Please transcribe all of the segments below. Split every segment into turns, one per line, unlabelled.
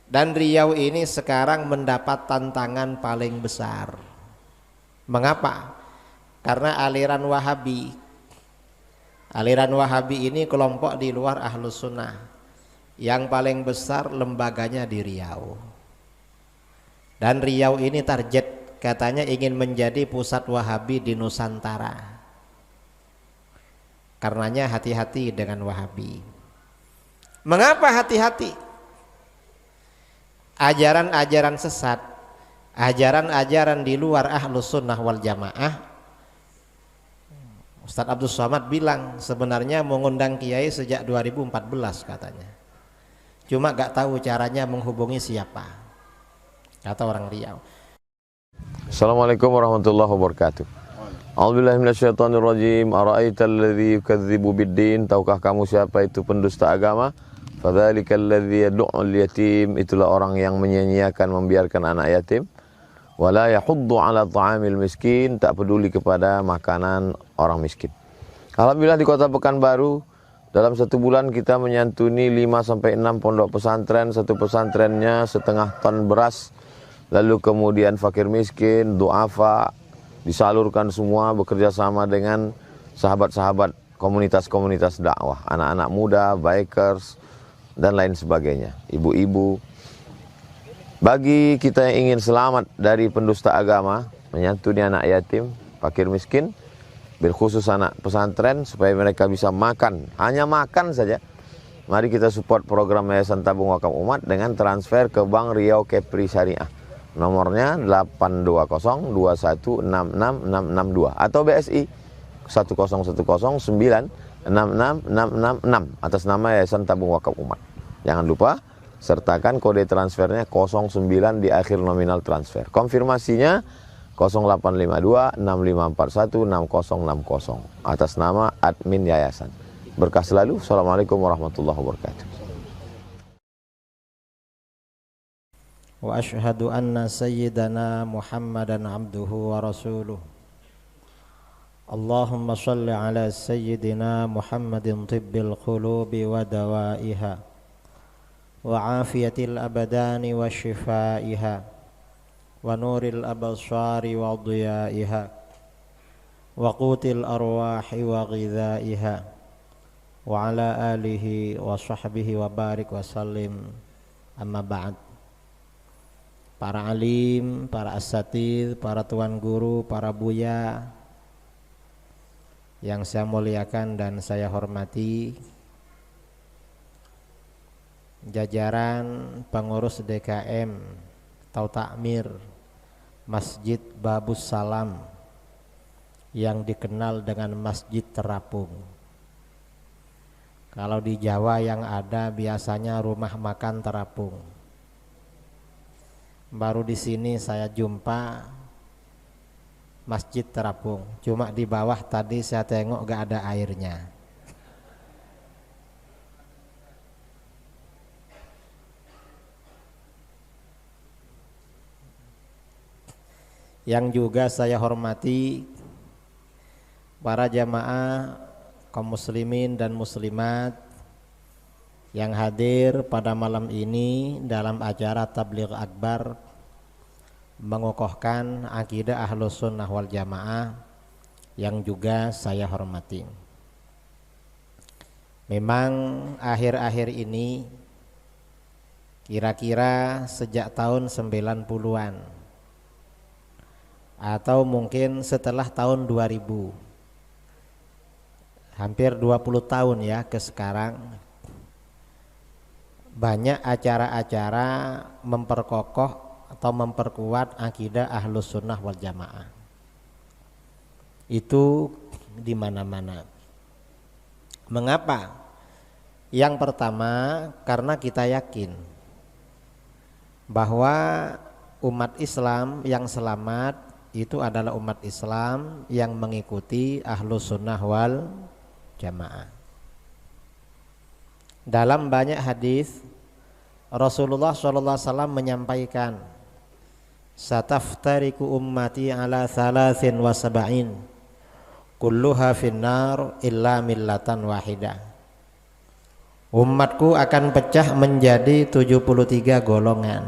Dan Riau ini sekarang mendapat tantangan paling besar. Mengapa? Karena aliran Wahabi. Aliran Wahabi ini kelompok di luar Ahlus Sunnah. Yang paling besar lembaganya di Riau. Dan Riau ini target, katanya ingin menjadi pusat Wahabi di Nusantara. Karenanya hati-hati dengan Wahabi. Mengapa hati-hati? Ajaran-ajaran sesat, ajaran-ajaran di luar Ahlus Sunnah wal Jamaah. Ustadz Abdul Somad bilang sebenarnya mengundang kiai sejak 2014 katanya. Cuma gak tahu caranya menghubungi siapa, kata orang Riau.
Assalamualaikum warahmatullahi wabarakatuh. A'udzubillahi minasyaitonirrajim. Ara'aital ladzi yukadzibu biddin? Tahukah kamu siapa itu pendusta agama? Fadzalikal ladzi yad'ul yatim. Itulah orang yang menyia-nyiakan, membiarkan anak yatim. Wala yahuddu 'ala ta'amil miskin. Tak peduli kepada makanan orang miskin. Alhamdulillah di Kota Pekanbaru dalam satu bulan kita menyantuni 5-6 pondok pesantren. Satu pesantrennya setengah ton beras. Lalu kemudian fakir miskin, du'afa, disalurkan semua bekerja sama dengan sahabat-sahabat komunitas-komunitas dakwah, anak-anak muda, bikers, dan lain sebagainya, ibu-ibu. Bagi kita yang ingin selamat dari pendusta agama, menyantuni anak yatim, fakir miskin, berkhusus anak pesantren supaya mereka bisa makan, hanya makan saja. Mari kita support program Yayasan Tabung Wakaf Umat dengan transfer ke Bank Riau Kepri Syariah. Nomornya 82021666662 atau BSI 101096666 atas nama Yayasan Tabung Wakaf Umat. Jangan lupa sertakan kode transfernya 09 di akhir nominal transfer. Konfirmasinya 085265416060 atas nama admin yayasan. Berkah selalu. Assalamualaikum warahmatullahi wabarakatuh.
Wa asyhadu anna sayyidana Muhammadan abduhu wa rasuluh. Allahumma shalli ala sayyidina Muhammadin tibbil qulubi wa dawaiha wa afiyatil abadani wa shifaiha wa nuril absari wa diyaiha wa qutil arwahi wa ghidhaiha wa ala alihi wa sahbihi wa barik wa sallim. Amma ba'd. Para alim, para asatidz, para tuan guru, para buya yang saya muliakan dan saya hormati, jajaran pengurus DKM atau takmir Masjid Babus Salam yang dikenal dengan Masjid Terapung. Kalau di Jawa yang ada biasanya rumah makan terapung. Baru di sini saya jumpa Masjid Terapung. Cuma di bawah tadi saya tengok gak ada airnya. Yang juga saya hormati para jamaah kaum muslimin dan muslimat yang hadir pada malam ini dalam acara Tabligh Akbar mengokohkan akidah Ahlus Sunnah wal Jamaah yang juga saya hormati. Memang akhir-akhir ini kira-kira sejak tahun 90-an atau mungkin setelah tahun 2000, hampir 20 tahun ya ke sekarang, banyak acara-acara memperkokoh atau memperkuat akidah Ahlus Sunnah wal Jamaah. Itu di mana-mana. Mengapa? Yang pertama, karena kita yakin bahwa umat Islam yang selamat itu adalah umat Islam yang mengikuti Ahlus Sunnah wal Jamaah. Dalam banyak hadis Rasulullah SAW menyampaikan, sataftariku ummati ala 73 kulluha finnar illa millatan wahidah. Umatku akan pecah menjadi 73 golongan.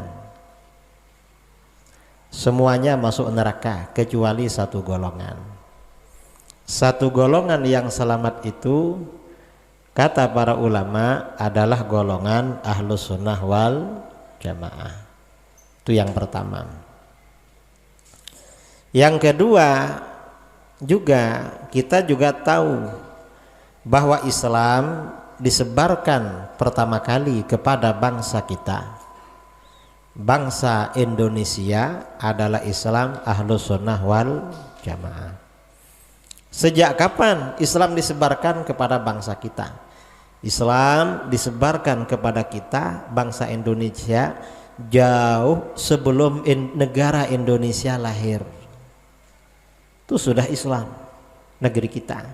Semuanya masuk neraka kecuali satu golongan. Satu golongan yang selamat itu kata para ulama adalah golongan Ahlus Sunnah wal Jamaah. Itu yang pertama. Yang kedua, juga kita juga tahu bahwa Islam disebarkan pertama kali kepada bangsa kita. Bangsa Indonesia adalah Islam Ahlus Sunnah wal Jamaah. Sejak kapan Islam disebarkan kepada bangsa kita? Islam disebarkan kepada kita bangsa Indonesia jauh sebelum negara Indonesia lahir. Itu sudah Islam negeri kita.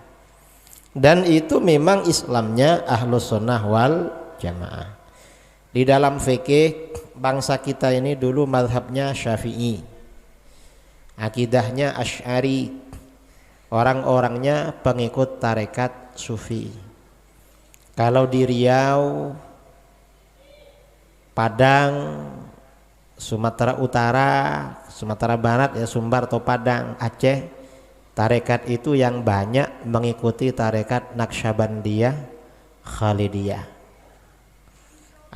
Dan itu memang Islamnya Ahlus Sunnah wal Jamaah. Di dalam fikih bangsa kita ini dulu mazhabnya Syafi'i, akidahnya Asy'ari, orang-orangnya pengikut tarekat Sufi. Kalau di Riau, Padang, Sumatera Utara, Sumatera Barat ya Sumbar atau Padang, Aceh, tarekat itu yang banyak mengikuti tarekat Naqsyabandiyah Khalidiyah.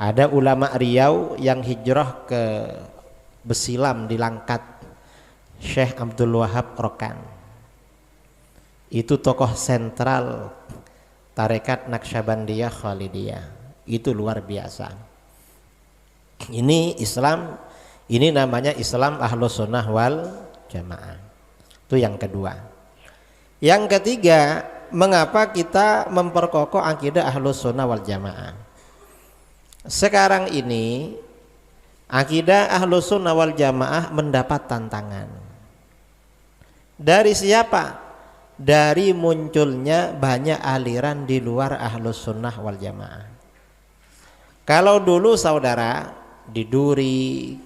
Ada ulama Riau yang hijrah ke Besilam di Langkat, Syekh Abdul Wahab Rokan. Itu tokoh sentral tarekat Naqsyabandiyah Khalidiyah. Itu luar biasa. Ini Islam, ini namanya Islam Ahlus Sunnah wal Jamaah. Itu yang kedua. Yang ketiga, mengapa kita memperkokoh akidah Ahlus Sunnah wal Jamaah? Sekarang ini akidah Ahlus Sunnah wal Jamaah mendapat tantangan. Dari siapa? Dari munculnya banyak aliran di luar Ahlus Sunnah wal Jamaah. Kalau dulu saudara di Duri,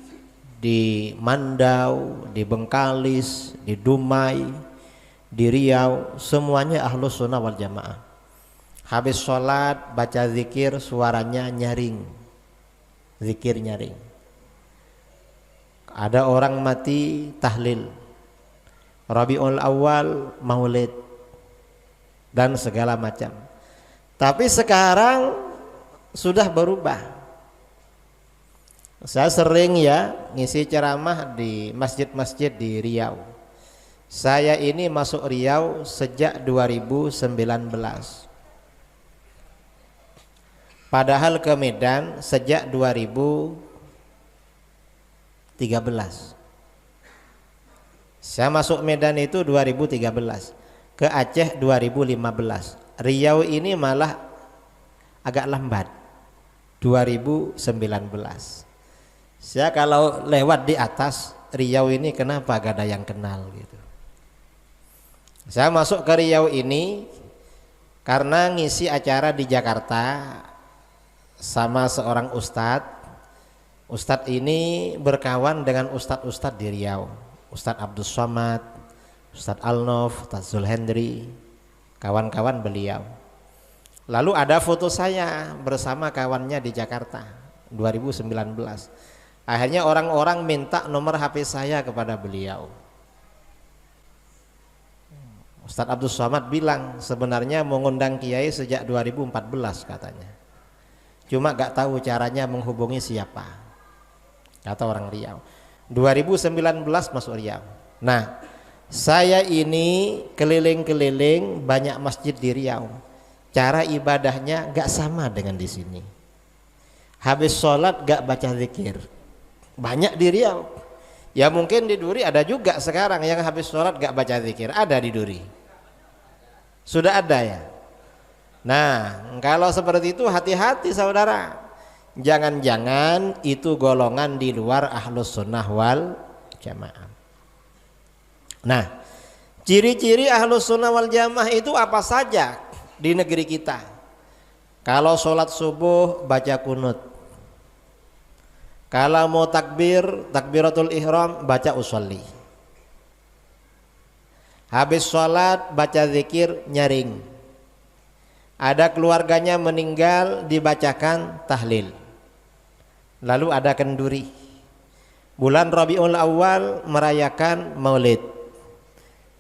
di Mandau, di Bengkalis, di Dumai, di Riau, semuanya Ahlus Sunnah wal Jamaah. Habis sholat baca zikir suaranya nyaring, zikir nyaring. Ada orang mati tahlil, Rabiul Awal maulid dan segala macam. Tapi sekarang sudah berubah. Saya sering ya ngisi ceramah di masjid-masjid di Riau. Saya ini masuk Riau sejak 2019. Padahal ke Medan sejak 2013. Saya masuk Medan itu 2013, ke Aceh 2015. Riau ini malah agak lambat, 2019. Saya kalau lewat di atas Riau ini kenapa gak ada yang kenal gitu. Saya masuk ke Riau ini karena ngisi acara di Jakarta sama seorang ustadz. Ustadz ini berkawan dengan ustadz-ustadz di Riau. Ustadz Abdul Somad, Ustadz Alnof, Ustadz Zulhendri, kawan-kawan beliau. Lalu ada foto saya bersama kawannya di Jakarta 2019. Akhirnya orang-orang minta nomor HP saya kepada beliau. Ustadz Abdul Somad bilang sebenarnya mau ngundang kiai sejak 2014 katanya. Cuma gak tahu caranya menghubungi siapa, kata orang Riau. 2019 masuk Riau. Nah, saya ini keliling-keliling banyak masjid di Riau. Cara ibadahnya gak sama dengan di sini. Habis sholat gak baca zikir. Banyak di Riau. Ya mungkin di Duri ada juga sekarang yang habis sholat gak baca zikir. Ada di Duri. Sudah ada ya. Nah, kalau seperti itu hati-hati saudara. Jangan-jangan itu golongan di luar Ahlus Sunnah wal Jamaah. Nah, ciri-ciri Ahlus Sunnah wal Jamaah itu apa saja di negeri kita? Kalau sholat subuh baca kunut. Kalau mau takbir, takbiratul ihram baca usolli. Habis sholat baca zikir nyaring. Ada keluarganya meninggal, dibacakan tahlil. Lalu ada kenduri. Bulan Rabiul Awal merayakan Maulid.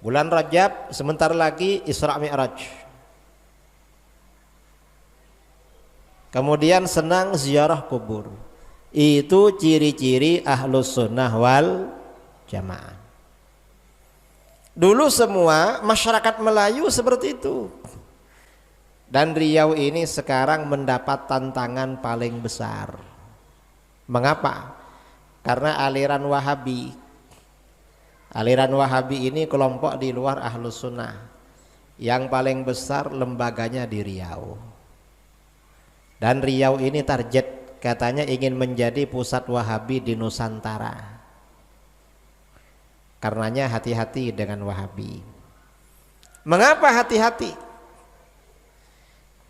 Bulan Rajab sebentar lagi Isra Mi'raj. Kemudian senang ziarah kubur. Itu ciri-ciri Ahlus Sunnah wal Jamaah. Dulu semua masyarakat Melayu seperti itu. Dan Riau ini sekarang mendapat tantangan paling besar. Mengapa? Karena aliran Wahabi. Aliran Wahabi ini kelompok di luar Ahlus Sunnah. Yang paling besar lembaganya di Riau. Dan Riau ini target, katanya ingin menjadi pusat Wahabi di Nusantara. Karenanya hati-hati dengan Wahabi. Mengapa hati-hati?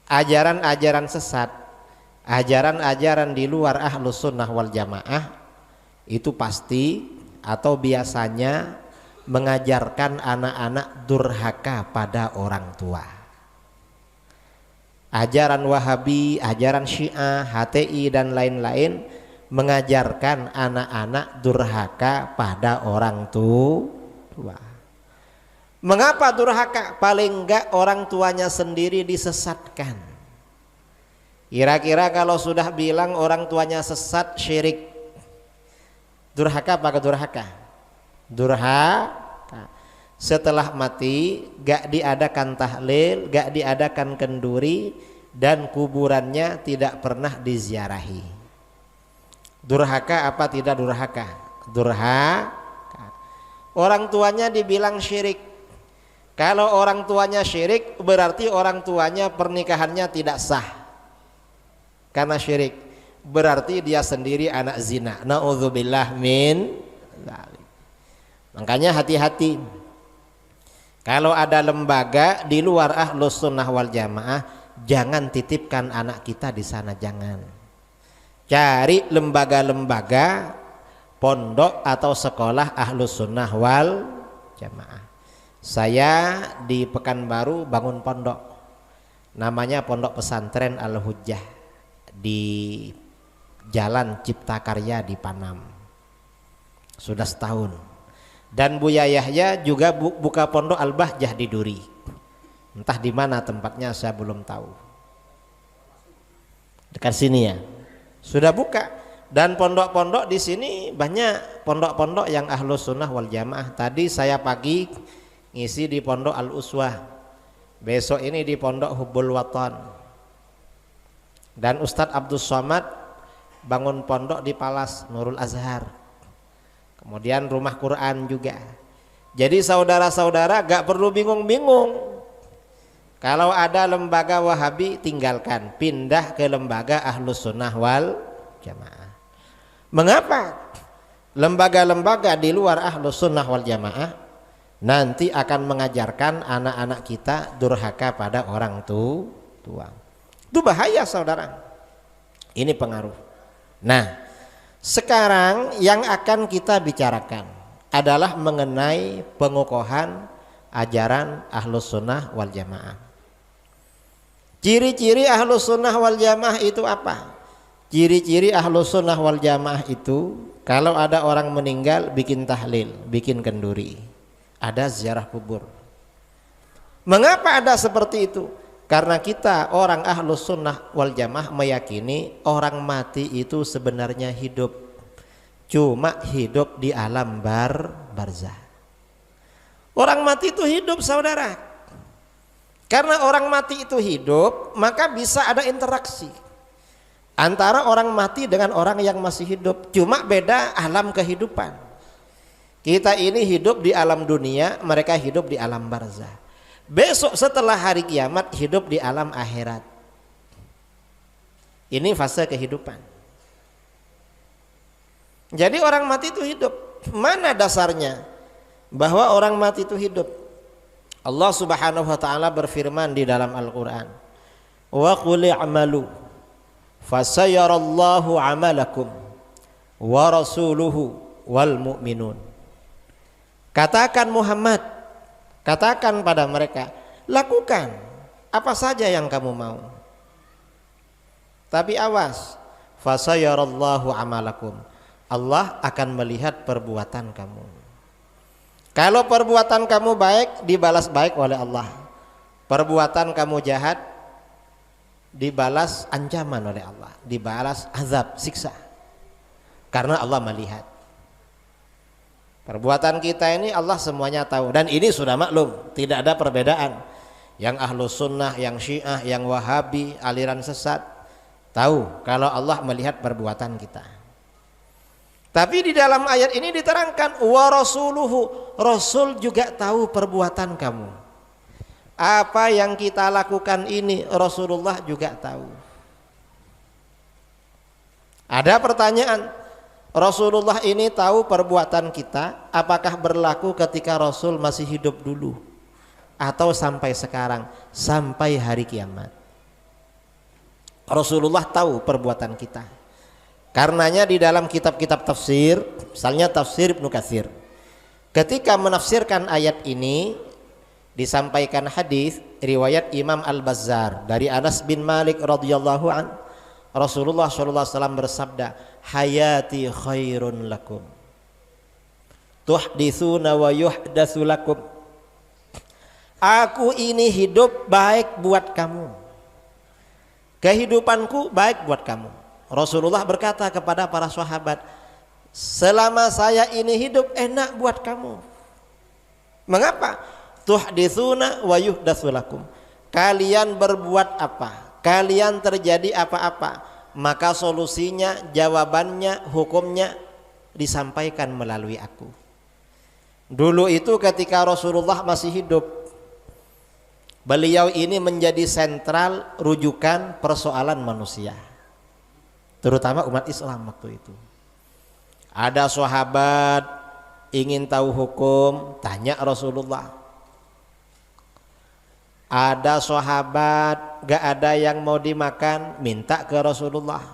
Ajaran-ajaran sesat, ajaran-ajaran di luar Ahlus Sunnah wal Jamaah itu pasti atau biasanya mengajarkan anak-anak durhaka pada orang tua. Ajaran Wahabi, ajaran Syiah, HTI dan lain-lain mengajarkan anak-anak durhaka pada orang tua. Mengapa durhaka? Paling enggak orang tuanya sendiri disesatkan. Kira-kira kalau sudah bilang orang tuanya sesat, syirik, durhaka apa durhaka? Durhaka. Setelah mati gak diadakan tahlil, gak diadakan kenduri, dan kuburannya tidak pernah diziarahi. Durhaka apa tidak durhaka? Durhaka. Orang tuanya dibilang syirik. Kalau orang tuanya syirik berarti orang tuanya pernikahannya tidak sah. Karena syirik berarti dia sendiri anak zina. Na'udzubillah min dzalik. Makanya hati-hati. Kalau ada lembaga di luar Ahlus Sunnah wal Jamaah, jangan titipkan anak kita di sana, jangan. Cari lembaga-lembaga pondok atau sekolah Ahlus Sunnah wal Jamaah. Saya di Pekanbaru bangun pondok, namanya Pondok Pesantren Al-Hujjah di Jalan Cipta Karya di Panam. Sudah setahun. Dan Buya Yahya juga buka Pondok Al-Bahjah di Duri. Entah di mana tempatnya saya belum tahu. Dekat sini ya. Sudah buka. Dan pondok-pondok di sini banyak pondok-pondok yang Ahlus Sunnah wal Jamaah. Tadi saya pagi ngisi di Pondok Al-Uswah, besok ini di Pondok Hubbul Watan. Dan Ustadz Abdus Somad bangun pondok di Palas Nurul Azhar. Kemudian rumah Quran juga. Jadi saudara-saudara gak perlu bingung-bingung. Kalau ada lembaga Wahabi tinggalkan, pindah ke lembaga Ahlus Sunnah wal Jamaah. Mengapa? Lembaga-lembaga di luar Ahlus Sunnah wal Jamaah nanti akan mengajarkan anak-anak kita durhaka pada orang tua. Itu bahaya saudara. Ini pengaruh. Nah, sekarang yang akan kita bicarakan adalah mengenai pengokohan ajaran Ahlus Sunnah wal Jamaah. Ciri-ciri Ahlus Sunnah wal Jamaah itu apa? Ciri-ciri Ahlus Sunnah wal Jamaah itu kalau ada orang meninggal bikin tahlil, bikin kenduri. Ada ziarah kubur. Mengapa ada seperti itu? Karena kita orang Ahlus Sunnah wal Jamaah meyakini orang mati itu sebenarnya hidup. Cuma hidup di alam barzah. Orang mati itu hidup saudara. Karena orang mati itu hidup, maka bisa ada interaksi antara orang mati dengan orang yang masih hidup. Cuma beda alam kehidupan. Kita ini hidup di alam dunia, mereka hidup di alam barzah. Besok setelah hari kiamat hidup di alam akhirat. Ini fase kehidupan. Jadi orang mati itu hidup. Mana dasarnya bahwa orang mati itu hidup? Allah Subhanahu wa taala berfirman di dalam Al-Qur'an, "Wa qul i'malu fasayarallahu 'amalakum wa rasuluhu wal mu'minun." Katakan Muhammad, katakan pada mereka, lakukan apa saja yang kamu mau. Tapi awas, fasayarallahu amalakum. Allah akan melihat perbuatan kamu. Kalau perbuatan kamu baik, dibalas baik oleh Allah. Perbuatan kamu jahat, dibalas ancaman oleh Allah, dibalas azab, siksa. Karena Allah melihat. Perbuatan kita ini Allah semuanya tahu, dan ini sudah maklum, tidak ada perbedaan. Yang Ahlus Sunnah, yang Syiah, yang Wahabi, aliran sesat tahu kalau Allah melihat perbuatan kita. Tapi di dalam ayat ini diterangkan wa rasuluhu, Rasul juga tahu perbuatan kamu. Apa yang kita lakukan ini Rasulullah juga tahu. Ada pertanyaan, Rasulullah ini tahu perbuatan kita, apakah berlaku ketika Rasul masih hidup dulu atau sampai sekarang, sampai hari kiamat? Rasulullah tahu perbuatan kita. Karenanya di dalam kitab-kitab tafsir, misalnya tafsir Ibnu Katsir, ketika menafsirkan ayat ini disampaikan hadis riwayat Imam Al-Bazzar dari Anas bin Malik radhiyallahu an, Rasulullah sallallahu alaihi wasallam bersabda, hayati khairun lakum tuhditsuna wa yuhdatsu lakum. Aku ini hidup baik buat kamu, kehidupanku baik buat kamu. Rasulullah berkata kepada para sahabat, selama saya ini hidup enak buat kamu. Mengapa? Tuhditsuna wa yuhdatsu lakum. Kalian berbuat apa, kalian terjadi apa-apa, maka solusinya, jawabannya, hukumnya disampaikan melalui aku. Dulu itu ketika Rasulullah masih hidup, beliau ini menjadi sentral rujukan persoalan manusia, terutama umat Islam waktu itu. Ada sahabat ingin tahu hukum, tanya Rasulullah. Ada sahabat gak ada yang mau dimakan, minta ke Rasulullah.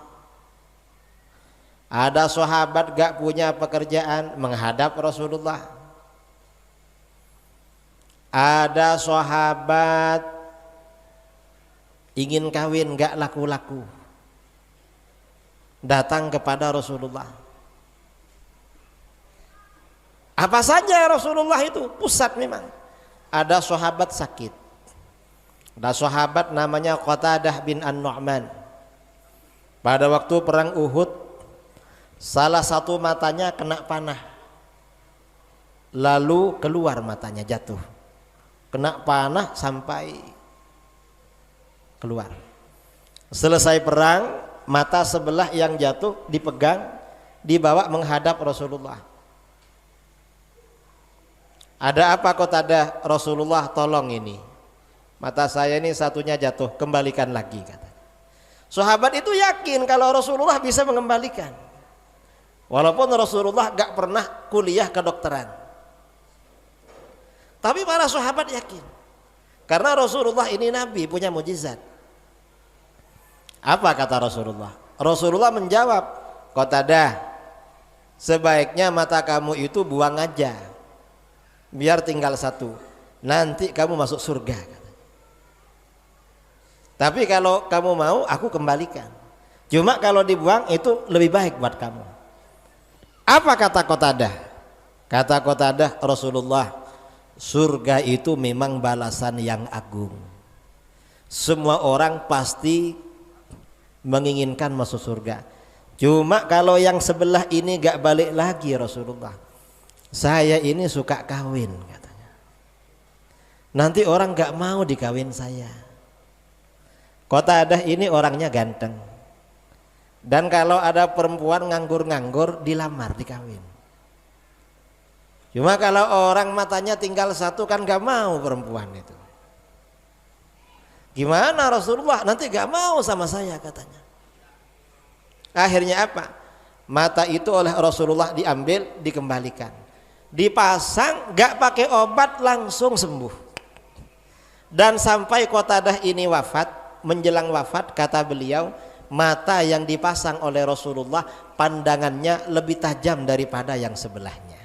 Ada sahabat gak punya pekerjaan, menghadap Rasulullah. Ada sahabat ingin kawin gak laku-laku, datang kepada Rasulullah. Apa saja Rasulullah itu pusat memang. Ada sahabat sakit, ada sahabat namanya Qatadah bin An-Nu'man. Pada waktu perang Uhud, salah satu matanya kena panah, lalu keluar matanya, jatuh. Kena panah sampai keluar. Selesai perang, mata sebelah yang jatuh dipegang, dibawa menghadap Rasulullah. Ada apa Qatadah? Rasulullah, tolong ini, mata saya ini satunya jatuh, kembalikan lagi, kata. Sahabat itu yakin kalau Rasulullah bisa mengembalikan, walaupun Rasulullah gak pernah kuliah kedokteran. Tapi para sahabat yakin, karena Rasulullah ini Nabi, punya mukjizat. Apa kata Rasulullah? Rasulullah menjawab, Qatadah, sebaiknya mata kamu itu buang aja, biar tinggal satu, nanti kamu masuk surga. Tapi kalau kamu mau, aku kembalikan. Cuma kalau dibuang itu lebih baik buat kamu. Apa kata Qatadah? Kata Qatadah, Rasulullah, surga itu memang balasan yang agung. Semua orang pasti menginginkan masuk surga. Cuma kalau yang sebelah ini gak balik lagi Rasulullah, saya ini suka kawin, katanya. Nanti orang gak mau dikawin saya. Qatadah ini orangnya ganteng, dan kalau ada perempuan nganggur-nganggur dilamar, dikawin. Cuma kalau orang matanya tinggal satu kan gak mau perempuan itu. Gimana Rasulullah, nanti gak mau sama saya, katanya. Akhirnya apa? Mata itu oleh Rasulullah diambil, dikembalikan, dipasang, gak pakai obat, langsung sembuh. Dan sampai Qatadah ini wafat, menjelang wafat kata beliau, mata yang dipasang oleh Rasulullah pandangannya lebih tajam daripada yang sebelahnya.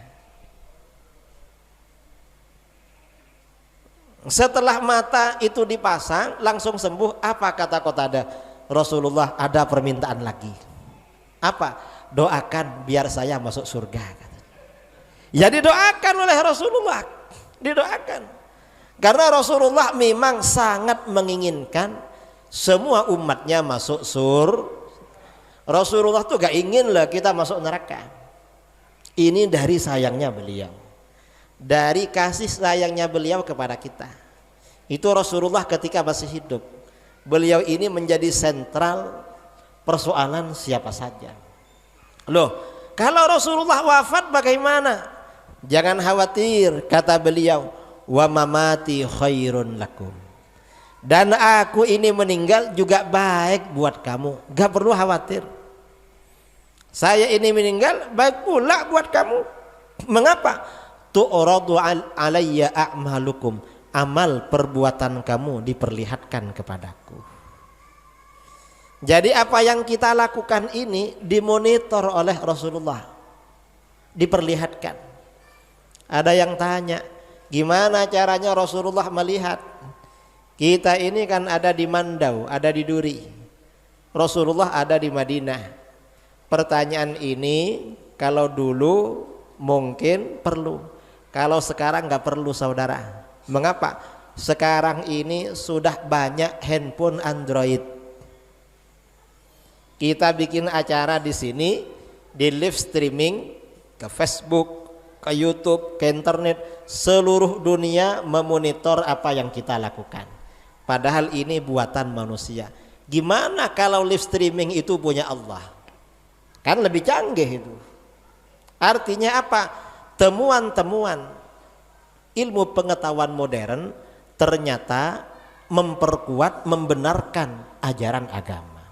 Setelah mata itu dipasang langsung sembuh. Apa kata Qatadah? Rasulullah ada permintaan lagi. Apa? Doakan biar saya masuk surga. Ya didoakan oleh Rasulullah, didoakan. Karena Rasulullah memang sangat menginginkan semua umatnya masuk surga. Rasulullah tuh gak ingin lah kita masuk neraka. Ini dari sayangnya beliau, dari kasih sayangnya beliau kepada kita. Itu Rasulullah ketika masih hidup. Beliau ini menjadi sentral persoalan siapa saja. Loh, kalau Rasulullah wafat bagaimana? Jangan khawatir, kata beliau, wa mamati khairun lakum. Dan aku ini meninggal juga baik buat kamu, gak perlu khawatir. Saya ini meninggal baik pula buat kamu. Mengapa? Tu'radu alayya a'malukum, amal perbuatan kamu diperlihatkan kepadaku. Jadi apa yang kita lakukan ini dimonitor oleh Rasulullah, diperlihatkan. Ada yang tanya, gimana caranya Rasulullah melihat? Kita ini kan ada di Mandau, ada di Duri. Rasulullah ada di Madinah. Pertanyaan ini kalau dulu mungkin perlu, kalau sekarang nggak perlu saudara. Mengapa? Sekarang ini sudah banyak handphone Android. Kita bikin acara di sini, di live streaming ke Facebook, ke YouTube, ke internet, seluruh dunia memonitor apa yang kita lakukan. Padahal ini buatan manusia. Gimana kalau live streaming itu punya Allah? Kan lebih canggih itu. Artinya apa? Temuan-temuan ilmu pengetahuan modern ternyata memperkuat, membenarkan ajaran agama.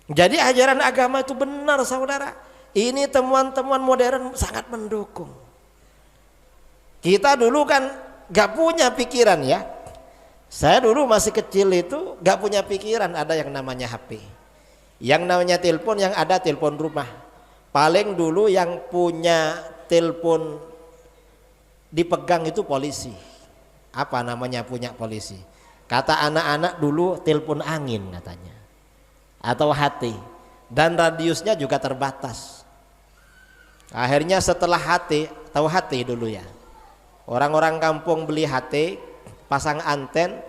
Jadi ajaran agama itu benar saudara. Ini temuan-temuan modern sangat mendukung. Kita dulu kan gak punya pikiran ya. Saya dulu masih kecil itu gak punya pikiran ada yang namanya HP. Yang namanya telepon, yang ada telepon rumah. Paling dulu yang punya telepon dipegang itu polisi. Apa namanya punya polisi? Kata anak-anak dulu telepon angin katanya, atau HT. Dan radiusnya juga terbatas. Akhirnya setelah HT, tahu HT dulu ya, orang-orang kampung beli HT, pasang anten,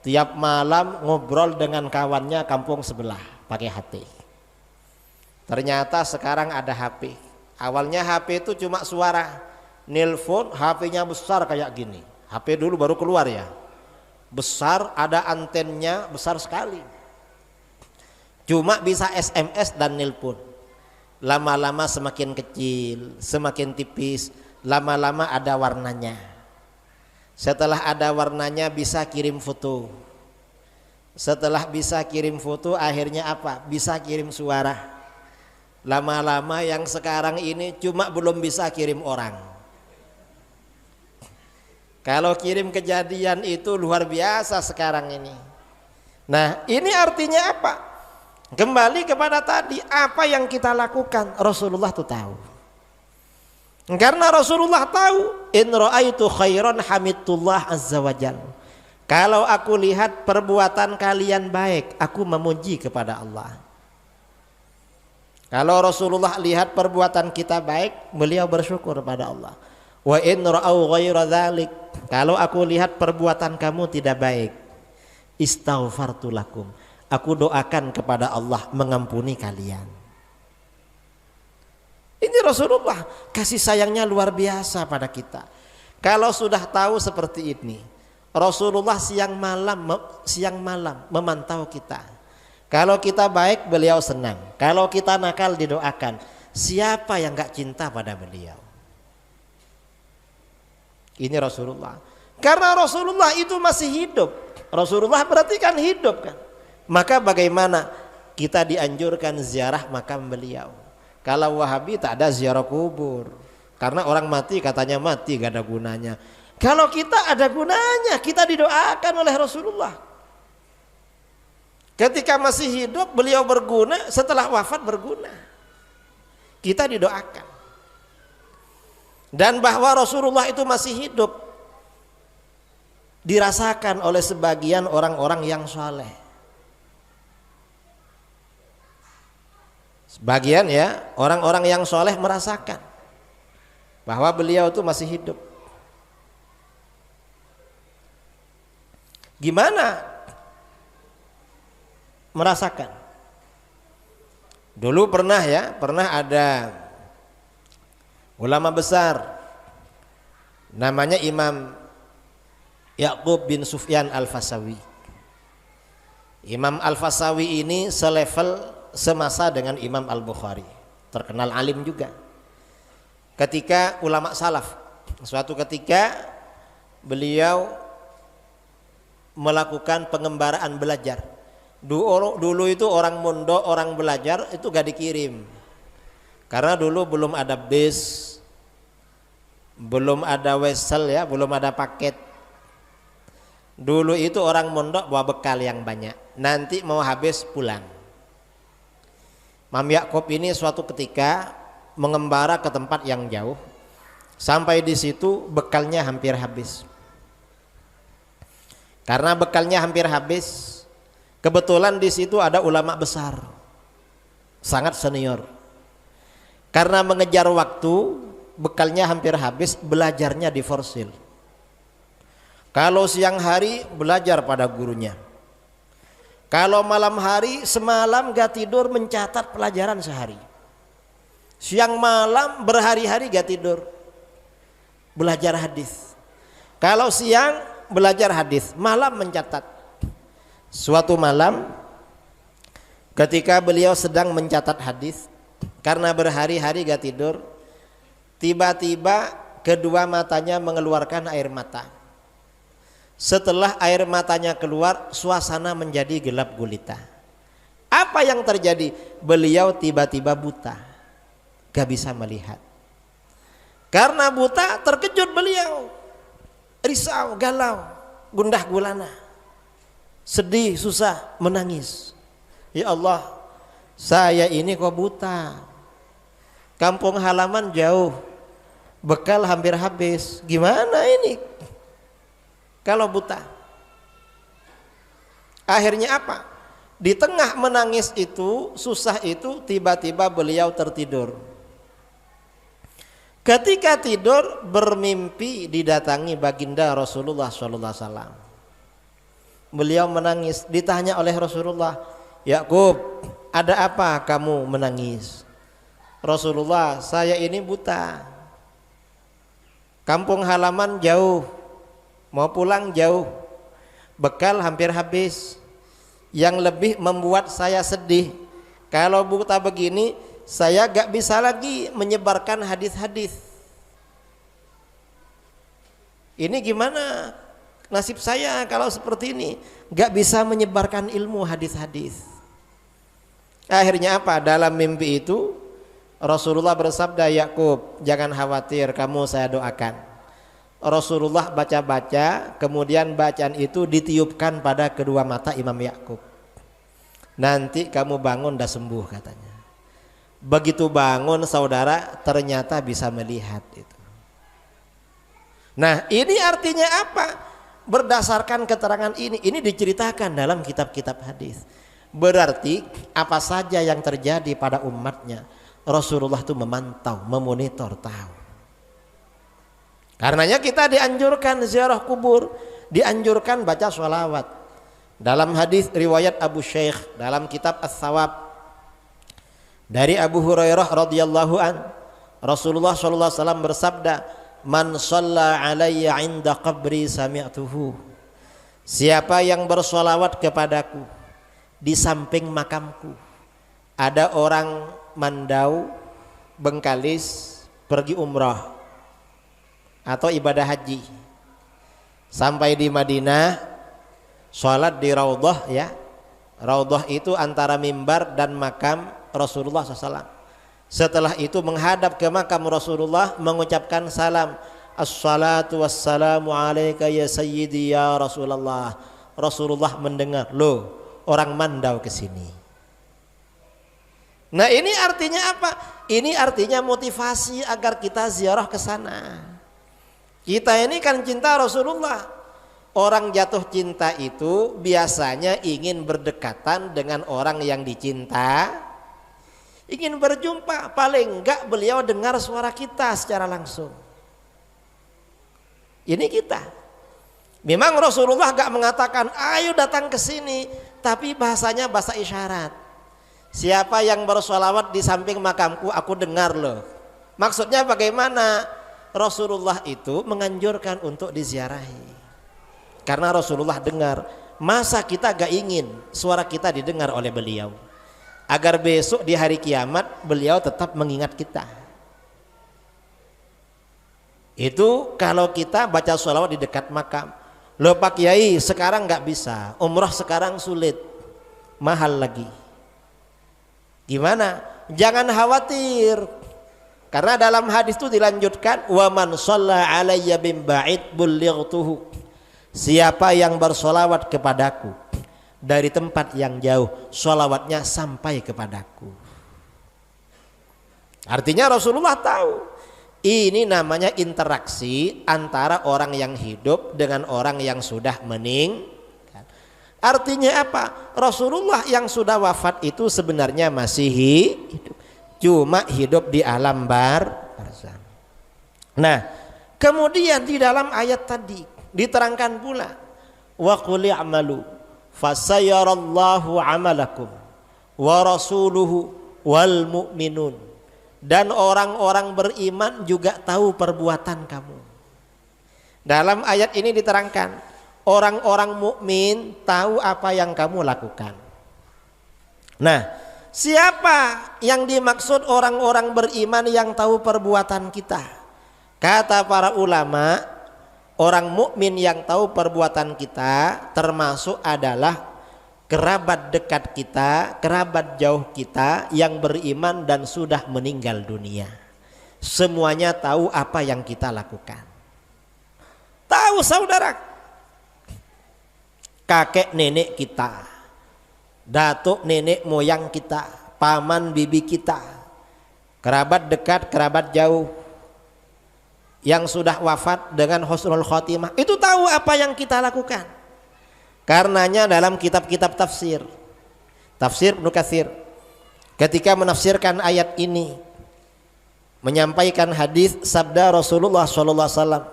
tiap malam ngobrol dengan kawannya kampung sebelah pakai HT. Ternyata sekarang ada HP. Awalnya HP itu cuma suara, nelpon HP-nya besar kayak gini. HP dulu baru keluar ya, besar, ada antennya besar sekali. Cuma bisa SMS dan nelpon. Lama-lama semakin kecil, semakin tipis, lama-lama ada warnanya. Setelah ada warnanya bisa kirim foto. Setelah bisa kirim foto akhirnya apa? Bisa kirim suara. Lama-lama yang sekarang ini cuma belum bisa kirim orang. Kalau kirim kejadian itu luar biasa sekarang ini. Nah ini artinya apa? Kembali kepada tadi, apa yang kita lakukan Rasulullah itu tahu. Karena Rasulullah tahu, in ra'aitu khairan hamidullah azza wajalla. Kalau aku lihat perbuatan kalian baik, aku memuji kepada Allah. Kalau Rasulullah lihat perbuatan kita baik, beliau bersyukur kepada Allah. Wa in ra'au ghaira dzalik, kalau aku lihat perbuatan kamu tidak baik, istaghfartu lakum, aku doakan kepada Allah mengampuni kalian. Ini Rasulullah kasih sayangnya luar biasa pada kita. Kalau sudah tahu seperti ini, Rasulullah siang malam memantau kita. Kalau kita baik beliau senang, kalau kita nakal didoakan. Siapa yang gak cinta pada beliau? Ini Rasulullah. Karena Rasulullah itu masih hidup. Rasulullah berarti kan hidup kan. Maka bagaimana kita dianjurkan ziarah makam beliau. Kalau Wahabi tak ada ziarah kubur, karena orang mati katanya mati gak ada gunanya. Kalau kita ada gunanya, kita didoakan oleh Rasulullah. Ketika masih hidup beliau berguna, setelah wafat berguna. Kita didoakan. Dan bahwa Rasulullah itu masih hidup, dirasakan oleh sebagian orang-orang yang saleh. Sebagian ya orang-orang yang saleh merasakan bahwa beliau itu masih hidup. Gimana merasakan? Dulu pernah ada ulama besar namanya Imam Ya'qub bin Sufyan Al-Fasawi. Imam Al-Fasawi ini selevel semasa dengan Imam Al-Bukhari, terkenal alim juga. Ketika ulama salaf, suatu ketika beliau melakukan pengembaraan belajar. Dulu itu orang mondok, orang belajar itu gak dikirim, karena dulu belum ada bis, belum ada wesel ya, belum ada paket. Dulu itu orang mondok bawa bekal yang banyak, nanti mau habis pulang. Imam Ya'qub ini suatu ketika mengembara ke tempat yang jauh, sampai di situ bekalnya hampir habis. Karena bekalnya hampir habis, kebetulan di situ ada ulama besar, sangat senior. Karena mengejar waktu, bekalnya hampir habis, belajarnya diforsil. Kalau siang hari belajar pada gurunya, kalau malam hari semalam gak tidur mencatat pelajaran sehari, siang malam berhari-hari gak tidur belajar hadis. Kalau siang belajar hadis, malam mencatat. Suatu malam ketika beliau sedang mencatat hadis, karena berhari-hari gak tidur, tiba-tiba kedua matanya mengeluarkan air mata. Setelah air matanya keluar, suasana menjadi gelap gulita. Apa yang terjadi? Beliau tiba-tiba buta, gak bisa melihat. Karena buta, terkejut beliau, risau, galau, gundah gulana, sedih, susah, menangis. Ya Allah, saya ini kok buta, kampung halaman jauh, bekal hampir habis, gimana ini kalau buta? Akhirnya apa? Di tengah menangis itu, susah itu, tiba-tiba beliau tertidur. Ketika tidur, bermimpi didatangi baginda Rasulullah SAW. Beliau menangis, ditanya oleh Rasulullah, Ya'qub, ada apa kamu menangis? Rasulullah, saya ini buta, kampung halaman jauh, mau pulang jauh, bekal hampir habis. Yang lebih membuat saya sedih, kalau buta begini saya gak bisa lagi menyebarkan hadis-hadis. Ini gimana nasib saya kalau seperti ini, gak bisa menyebarkan ilmu hadis-hadis. Akhirnya apa? Dalam mimpi itu Rasulullah bersabda, Ya'qub, jangan khawatir, kamu saya doakan. Rasulullah baca-baca, kemudian bacaan itu ditiupkan pada kedua mata Imam Ya'qub. Nanti kamu bangun dah sembuh katanya. Begitu bangun saudara, ternyata bisa melihat itu. Nah, ini artinya apa? Berdasarkan keterangan ini diceritakan dalam kitab-kitab hadis. Berarti apa saja yang terjadi pada umatnya, Rasulullah itu memantau, memonitor, tahu. Karenanya kita dianjurkan ziarah kubur, dianjurkan baca sholawat. Dalam hadis riwayat Abu Syekh dalam kitab As-Sawab dari Abu Hurairah radhiyallahu an, Rasulullah sallallahu alaihi wasallam bersabda, "Man shalla alayya 'inda qabri sami'tuhu." Siapa yang bersolawat kepadaku di samping makamku. Ada orang Mandau, Bengkalis pergi umrah atau ibadah haji, sampai di Madinah, sholat di Raudhah ya. Raudhah itu antara mimbar dan makam Rasulullah SAW. Setelah itu menghadap ke makam Rasulullah, mengucapkan salam, Assalatu wassalamu alaika ya sayyidi ya Rasulullah. Rasulullah mendengar, loh orang Mandau kesini. Nah, ini artinya apa? Ini artinya motivasi agar kita ziarah ke sana. Kita ini kan cinta Rasulullah. Orang jatuh cinta itu biasanya ingin berdekatan dengan orang yang dicinta, ingin berjumpa, paling enggak beliau dengar suara kita secara langsung. Ini kita. Memang Rasulullah enggak mengatakan ayo datang ke sini, tapi bahasanya bahasa isyarat. Siapa yang bersolawat di samping makamku aku dengar loh. Maksudnya bagaimana? Rasulullah itu menganjurkan untuk diziarahi. Karena Rasulullah dengar, masa kita gak ingin suara kita didengar oleh beliau, agar besok di hari kiamat beliau tetap mengingat kita. Itu kalau kita baca sholawat di dekat makam. Loh Pak Kiai, sekarang gak bisa, umrah sekarang sulit, mahal lagi. Gimana? Jangan khawatir, karena dalam hadis itu dilanjutkan, wa man shalla alayya bim ba'id bullightuhu. Siapa yang bersolawat kepadaku dari tempat yang jauh, solawatnya sampai kepadaku. Artinya Rasulullah tahu ini namanya interaksi antara orang yang hidup dengan orang yang sudah meninggal. Artinya apa? Rasulullah yang sudah wafat itu sebenarnya masih hidup, cuma hidup di alam barzakh. Nah, kemudian di dalam ayat tadi diterangkan pula, wa qul i'malu fasayarallahu 'amalakum wa rasuluhu wal mu'minun, dan orang-orang beriman juga tahu perbuatan kamu. Dalam ayat ini diterangkan, orang-orang mukmin tahu apa yang kamu lakukan. Nah, siapa yang dimaksud orang-orang beriman yang tahu perbuatan kita? Kata para ulama, orang mukmin yang tahu perbuatan kita termasuk adalah kerabat dekat kita, kerabat jauh kita yang beriman dan sudah meninggal dunia. Semuanya tahu apa yang kita lakukan. Tahu saudara, kakek nenek kita, datuk nenek moyang kita, paman bibi kita, kerabat dekat, kerabat jauh yang sudah wafat dengan husnul khotimah, itu tahu apa yang kita lakukan. Karenanya dalam kitab-kitab tafsir Ibnu Katsir ketika menafsirkan ayat ini menyampaikan hadis sabda Rasulullah SAW,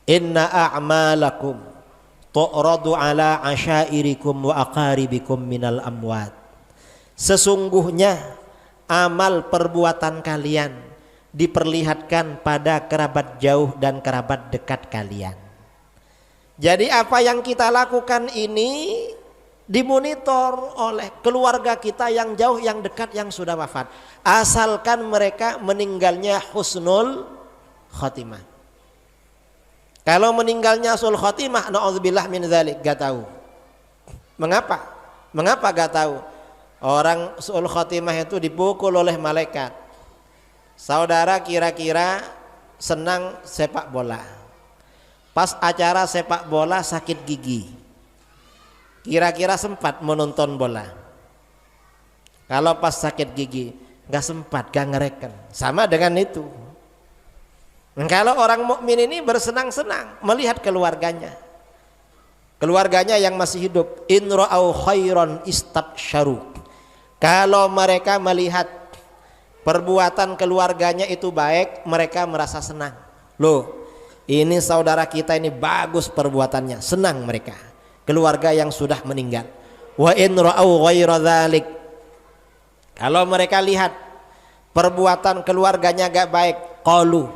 inna a'malakum tu'radu ala asyairikum wa aqaribikum minal amwat. Sesungguhnya amal perbuatan kalian diperlihatkan pada kerabat jauh dan kerabat dekat kalian. Jadi apa yang kita lakukan ini dimonitor oleh keluarga kita yang jauh, yang dekat, yang sudah wafat, asalkan mereka meninggalnya husnul khotimah. Kalau meninggalnya husnul khotimah, na'udzubillah min dzalik, gak tahu. Mengapa? Mengapa gak tahu? Orang husnul khotimah itu dipukul oleh malaikat. Saudara kira-kira senang sepak bola, pas acara sepak bola sakit gigi, kira-kira sempat menonton bola. Kalau pas sakit gigi nggak sempat, gak ngereken. Sama dengan itu. Kalau orang mukmin ini bersenang-senang melihat keluarganya, keluarganya yang masih hidup, in ra'au khairan istabsyaru. Kalau mereka melihat perbuatan keluarganya itu baik, mereka merasa senang. Loh, ini saudara kita ini bagus perbuatannya, senang mereka, keluarga yang sudah meninggal. Wa in ra'au ghaira dzalik, kalau mereka lihat perbuatan keluarganya gak baik, qalu,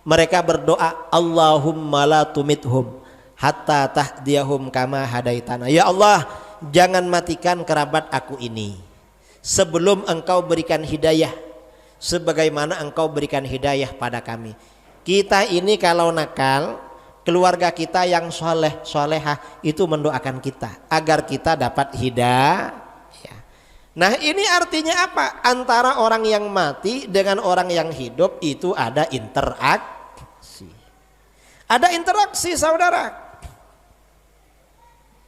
mereka berdoa, Allahumma la tumithum hatta tahdiyahum kama hadaitana. Ya Allah, jangan matikan kerabat aku ini sebelum engkau berikan hidayah sebagaimana engkau berikan hidayah pada kami. Kita ini kalau nakal, keluarga kita yang soleh solehah itu mendoakan kita agar kita dapat hidayah. Nah, ini artinya apa? Antara orang yang mati dengan orang yang hidup itu ada interaksi. Ada interaksi saudara.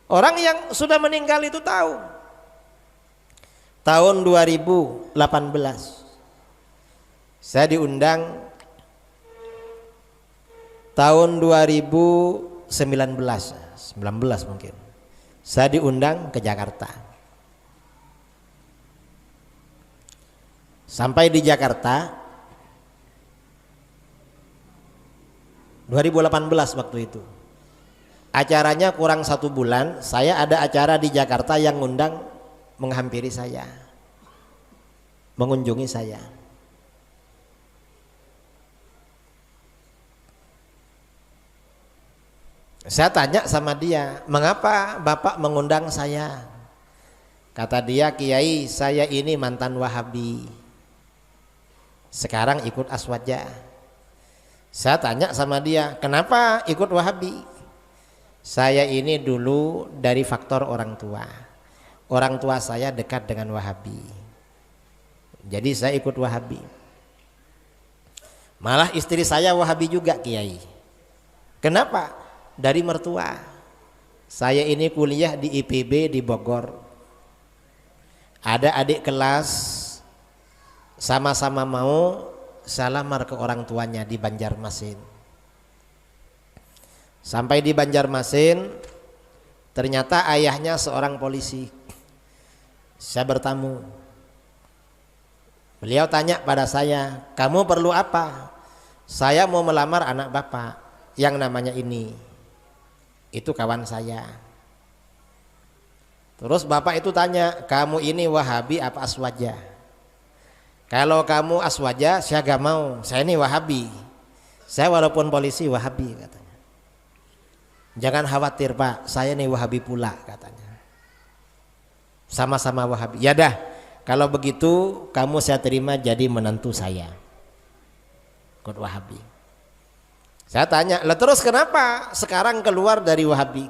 Orang yang sudah meninggal itu tahu. Tahun 2018 saya diundang, tahun 2018 19 mungkin. Saya diundang ke Jakarta. Sampai di Jakarta 2018 waktu itu. Acaranya kurang 1 bulan, saya ada acara di Jakarta yang ngundang menghampiri saya, mengunjungi saya. Saya tanya sama dia, mengapa Bapak mengundang saya? Kata dia, Kiai, saya ini mantan Wahabi, sekarang ikut Aswaja. Saya tanya sama dia, kenapa ikut Wahabi? Saya ini dulu dari faktor orang tua. Orang tua saya dekat dengan Wahabi, jadi saya ikut Wahabi. Malah istri saya Wahabi juga, Kiai. Kenapa? Dari mertua. Saya ini kuliah di IPB di Bogor. Ada adik kelas sama-sama mau salamar ke orang tuanya di Banjarmasin. Sampai di Banjarmasin, ternyata ayahnya seorang polisi. Saya bertamu. Beliau tanya pada saya, kamu perlu apa? Saya mau melamar anak bapak yang namanya ini. Itu kawan saya. Terus bapak itu tanya, kamu ini Wahabi apa Aswaja? Kalau kamu Aswaja, saya gak mau. Saya ini Wahabi. Saya walaupun polisi Wahabi, katanya. Jangan khawatir Pak, saya nih Wahabi pula, katanya. Sama-sama Wahabi. Ya dah, kalau begitu kamu saya terima jadi menantu saya, ikut Wahabi. Saya tanya, lah terus kenapa sekarang keluar dari Wahabi,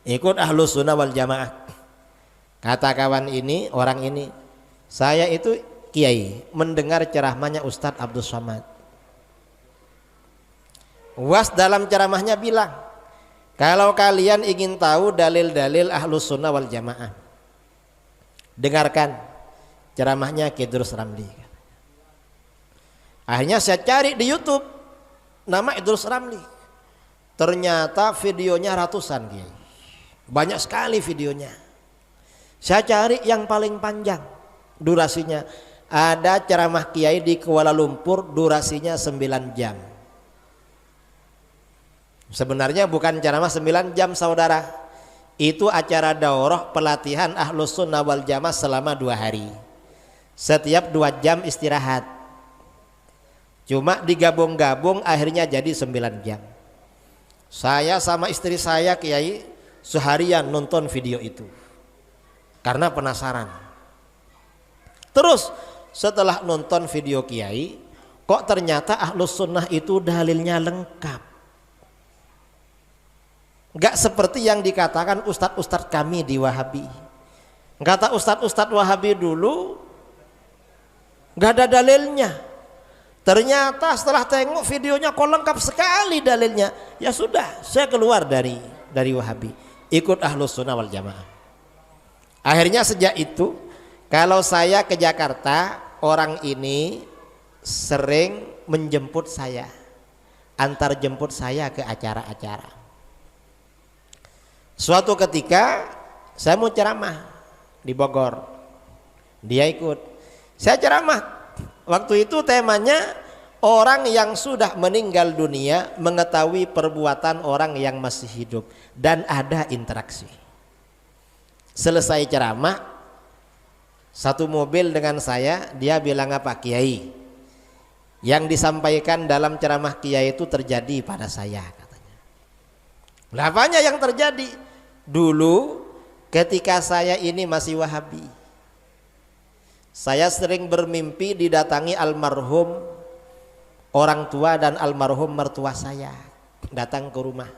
ikut Ahlus Sunnah wal Jamaah? Kata kawan ini, orang ini, saya itu Kiai, mendengar ceramahnya Ustadz Abdul Somad. Was dalam ceramahnya bilang, kalau kalian ingin tahu dalil-dalil Ahlus Sunnah wal Jamaah, dengarkan ceramahnya Ki Idrus Ramli. Akhirnya saya cari di YouTube nama Idrus Ramli. Ternyata videonya ratusan, Kiai. Banyak sekali videonya. Saya cari yang paling panjang durasinya. Ada ceramah Kiai di Kuala Lumpur durasinya 9 jam. Sebenarnya bukan ceramah 9 jam saudara. Itu acara daurah pelatihan Ahlus Sunnah wal Jamaah selama 2 hari. Setiap 2 jam istirahat. Cuma digabung-gabung akhirnya jadi 9 jam. Saya sama istri saya Kiai seharian nonton video itu karena penasaran. Terus setelah nonton video Kiai, kok ternyata Ahlus Sunnah itu dalilnya lengkap. Gak seperti yang dikatakan ustadz-ustadz kami di Wahabi. Kata ustadz-ustadz Wahabi dulu gak ada dalilnya. Ternyata setelah tengok videonya kok lengkap sekali dalilnya. Ya sudah, saya keluar dari Wahabi, ikut Ahlus Sunnah wal Jamaah. Akhirnya sejak itu kalau saya ke Jakarta, orang ini sering menjemput saya, antar jemput saya ke acara-acara. Suatu ketika saya mau ceramah di Bogor, dia ikut. Saya ceramah. Waktu itu temanya orang yang sudah meninggal dunia mengetahui perbuatan orang yang masih hidup dan ada interaksi. Selesai ceramah, satu mobil dengan saya, dia bilang apa, Kiai, yang disampaikan dalam ceramah Kiai itu terjadi pada saya, katanya. Lah apanya yang terjadi? Dulu ketika saya ini masih Wahabi, saya sering bermimpi didatangi almarhum orang tua dan almarhum mertua saya datang ke rumah.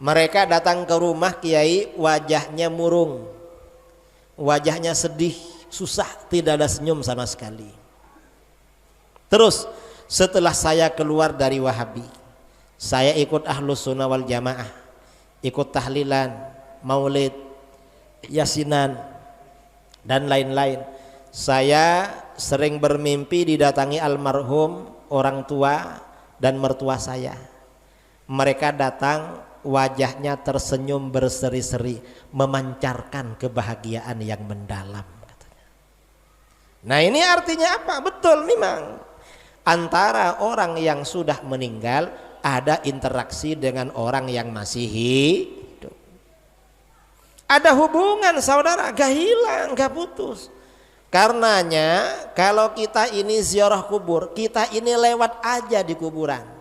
Mereka datang ke rumah Kiai, wajahnya murung, wajahnya sedih, susah, tidak ada senyum sama sekali. Terus setelah saya keluar dari Wahabi, saya ikut Ahlus Sunnah wal Jamaah, ikut tahlilan, maulid, yasinan, dan lain-lain. Saya sering bermimpi didatangi almarhum orang tua dan mertua saya. Mereka datang, wajahnya tersenyum berseri-seri, memancarkan kebahagiaan yang mendalam, katanya. Nah ini artinya apa? Betul memang, antara orang yang sudah meninggal ada interaksi dengan orang yang masih hidup. Ada hubungan saudara, gak hilang, gak putus. Karenanya kalau kita ini ziarah kubur, kita ini lewat aja di kuburan.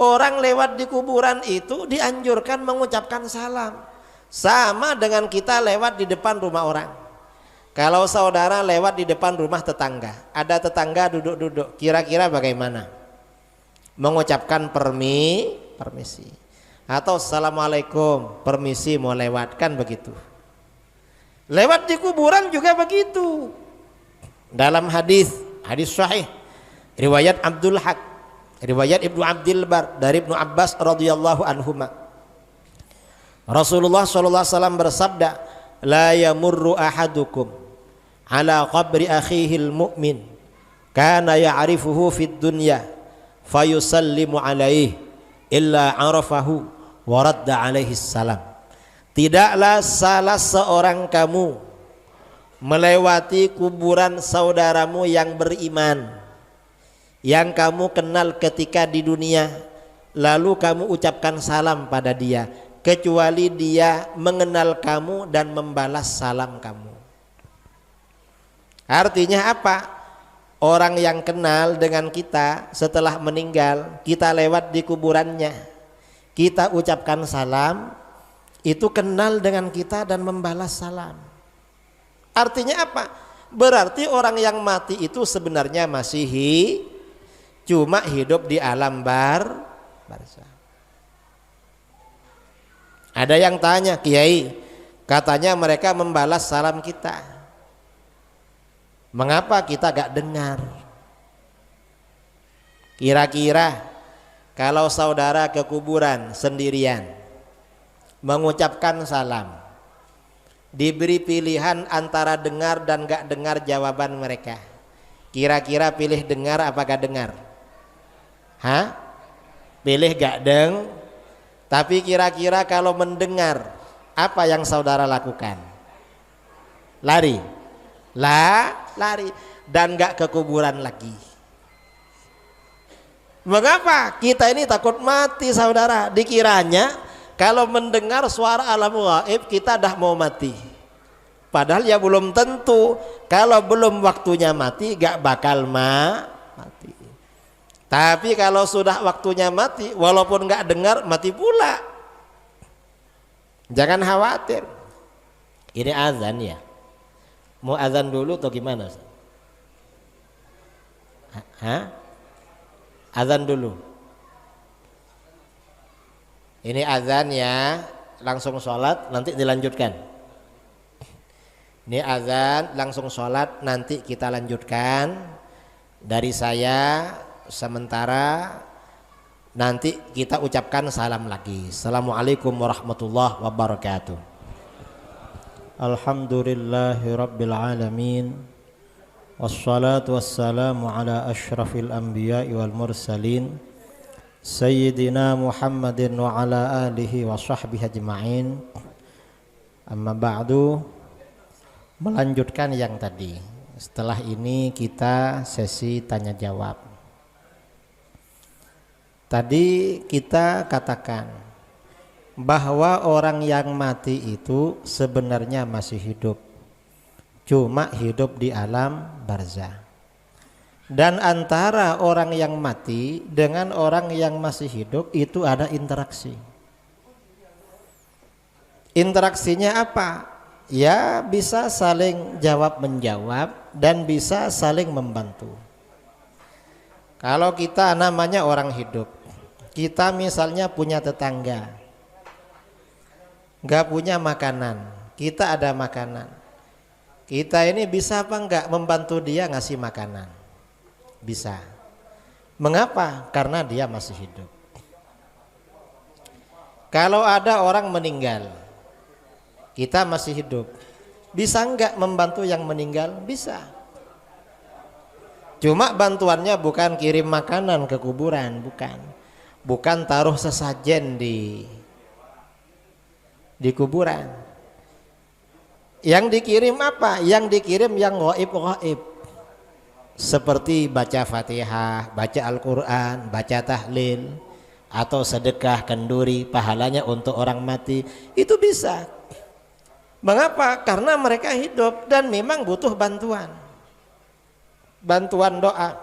Orang lewat di kuburan itu dianjurkan mengucapkan salam. Sama dengan kita lewat di depan rumah orang. Kalau saudara lewat di depan rumah tetangga, ada tetangga duduk-duduk, kira-kira bagaimana? Mengucapkan permisi. Atau assalamualaikum, permisi mau lewat, kan begitu. Lewat di kuburan juga begitu. Dalam hadis sahih riwayat Abdul Haq, riwayat Ibnu Abdil Bar dari Ibnu Abbas radhiyallahu anhuma, Rasulullah sallallahu alaihi wasallam bersabda, la yamurru ahadukum ala qabri akhihil mu'min kana ya'rifuhu fid dunya fayusallimu alaihi illa arafahu wa radda alaihi salam. Tidaklah salah seorang kamu melewati kuburan saudaramu yang beriman, yang kamu kenal ketika di dunia, lalu kamu ucapkan salam pada dia, kecuali dia mengenal kamu dan membalas salam kamu. Artinya apa? Orang yang kenal dengan kita setelah meninggal, kita lewat di kuburannya, kita ucapkan salam, itu kenal dengan kita dan membalas salam. Artinya apa? Berarti orang yang mati itu sebenarnya masih cuma hidup di alam barzah. Ada yang tanya, Kiai, katanya mereka membalas salam kita, mengapa kita gak dengar? Kira-kira kalau saudara ke kuburan sendirian mengucapkan salam, diberi pilihan antara dengar dan gak dengar jawaban mereka, kira-kira pilih dengar apa gak dengar? Pilih gak deng. Tapi kira-kira kalau mendengar, apa yang saudara lakukan? Lari dan gak ke kuburan lagi. Mengapa? Kita ini takut mati saudara. Dikiranya kalau mendengar suara alam gaib kita dah mau mati. Padahal ya belum tentu. Kalau belum waktunya mati gak bakal mati. Tapi kalau sudah waktunya mati, walaupun nggak dengar, mati pula. Jangan khawatir. Ini azan ya. Mau azan dulu atau gimana? Azan dulu. Ini azan ya, langsung sholat, nanti dilanjutkan. Ini azan, langsung sholat, nanti kita lanjutkan. Dari saya. Sementara nanti kita ucapkan salam lagi. Assalamualaikum warahmatullahi wabarakatuh.
Alhamdulillahi rabbil alamin, wassalatu wassalamu ala ashrafil anbiya'i wal mursalin, Sayyidina Muhammadin wa ala alihi wa sahbihi ajma'in. Amma ba'du. Melanjutkan yang tadi. Setelah ini kita sesi tanya jawab. Tadi kita katakan bahwa orang yang mati itu sebenarnya masih hidup, cuma hidup di alam barzah. Dan antara orang yang mati dengan orang yang masih hidup itu ada interaksi. Interaksinya apa? Ya bisa saling jawab menjawab dan bisa saling membantu. Kalau kita namanya orang hidup, kita misalnya punya tetangga gak punya makanan, kita ada makanan, kita ini bisa apa enggak membantu dia ngasih makanan? Bisa. Mengapa? Karena dia masih hidup. Kalau ada orang meninggal, kita masih hidup, bisa enggak membantu yang meninggal? Bisa. Cuma bantuannya bukan kirim makanan ke kuburan, bukan. bukan taruh sesajen di kuburan. Yang dikirim apa? Yang dikirim yang ghaib-ghaib, seperti baca Fatihah, baca Al-Quran, baca tahlil, atau sedekah kenduri pahalanya untuk orang mati. Itu bisa. Mengapa? Karena mereka hidup dan memang butuh bantuan doa.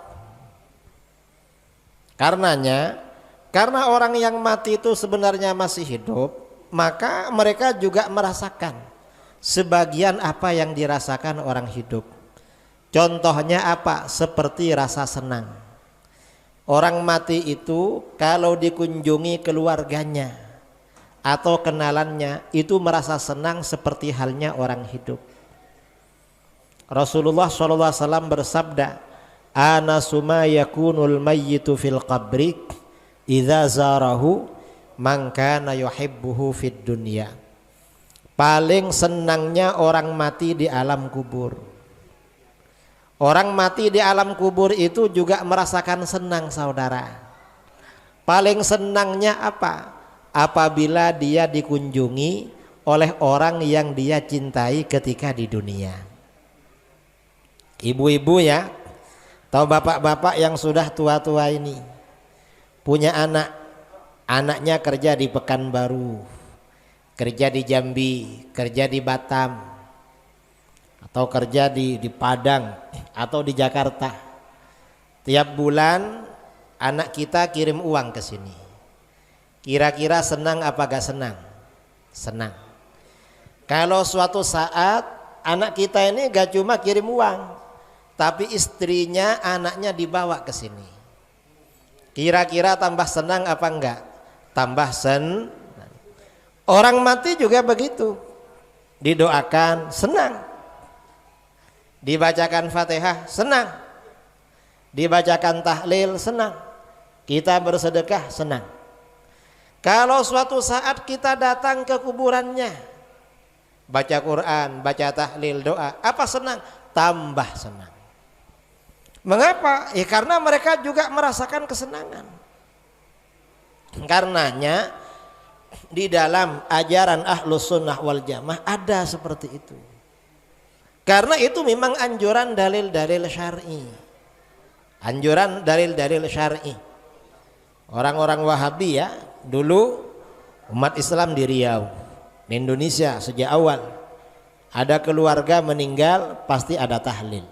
Karena orang yang mati itu sebenarnya masih hidup, maka mereka juga merasakan sebagian apa yang dirasakan orang hidup. Contohnya apa? Seperti rasa senang. Orang mati itu kalau dikunjungi keluarganya atau kenalannya, itu merasa senang seperti halnya orang hidup. Rasulullah SAW bersabda, ana suma yakunul mayyitu fil qabri idza zarahu man kana yuhibbuhu fid dunya. Paling senangnya orang mati di alam kubur. Orang mati di alam kubur itu juga merasakan senang, saudara. Paling senangnya apa? Apabila dia dikunjungi oleh orang yang dia cintai ketika di dunia. Ibu-ibu ya, atau bapak-bapak yang sudah tua-tua ini, punya anak, anaknya kerja di Pekanbaru, kerja di Jambi, kerja di Batam, atau kerja di Padang atau di Jakarta. Tiap bulan anak kita kirim uang ke sini. Kira-kira senang apa gak senang? Senang. Kalau suatu saat anak kita ini gak cuma kirim uang, tapi istrinya, anaknya dibawa ke sini, kira-kira tambah senang apa enggak? Tambah senang. Orang mati juga begitu. Didoakan senang, dibacakan Fatihah senang, dibacakan tahlil senang, kita bersedekah senang. Kalau suatu saat kita datang ke kuburannya, baca Quran, baca tahlil, doa, apa senang? Tambah senang. Mengapa? Ya karena mereka juga merasakan kesenangan. Karenanya di dalam ajaran Ahlus Sunnah wal Jamaah ada seperti itu. Karena itu memang anjuran dalil-dalil syar'i. Anjuran dalil-dalil syar'i. Orang-orang Wahabi ya, dulu umat Islam di Riau, di Indonesia sejak awal, ada keluarga meninggal pasti ada tahlil.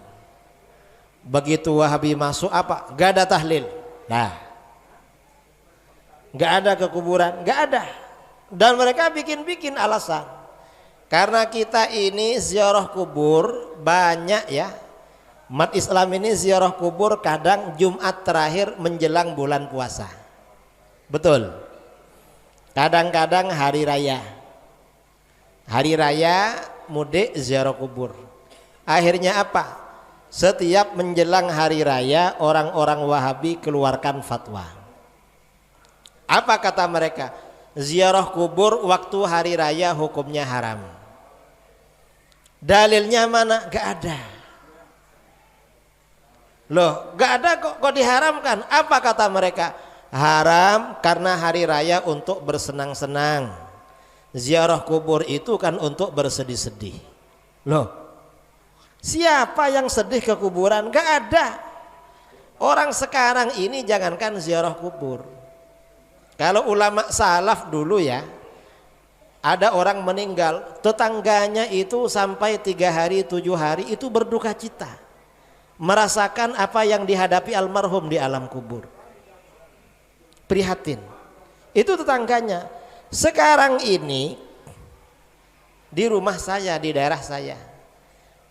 Begitu Wahabi masuk apa? Gak ada tahlil. Nah, gak ada ke kuburan, gak ada. Dan mereka bikin-bikin alasan. Karena kita ini ziarah kubur banyak ya. Umat Islam ini ziarah kubur kadang Jumat terakhir menjelang bulan puasa. Betul. Kadang-kadang hari raya. Hari raya mudik ziarah kubur. Akhirnya apa? Setiap menjelang hari raya orang-orang Wahabi keluarkan fatwa. Apa kata mereka? Ziarah kubur waktu hari raya hukumnya haram. Dalilnya mana? Gak ada. Loh, gak ada kok diharamkan. Apa kata mereka? Haram karena hari raya untuk bersenang-senang. Ziarah kubur itu kan untuk bersedih-sedih. Loh, siapa yang sedih ke kuburan? Gak ada. Orang sekarang ini jangankan ziarah kubur. Kalau ulama salaf dulu ya, ada orang meninggal, tetangganya itu sampai 3 hari 7 hari itu berduka cita, merasakan apa yang dihadapi almarhum di alam kubur, prihatin. Itu tetangganya. Sekarang ini di rumah saya, di daerah saya,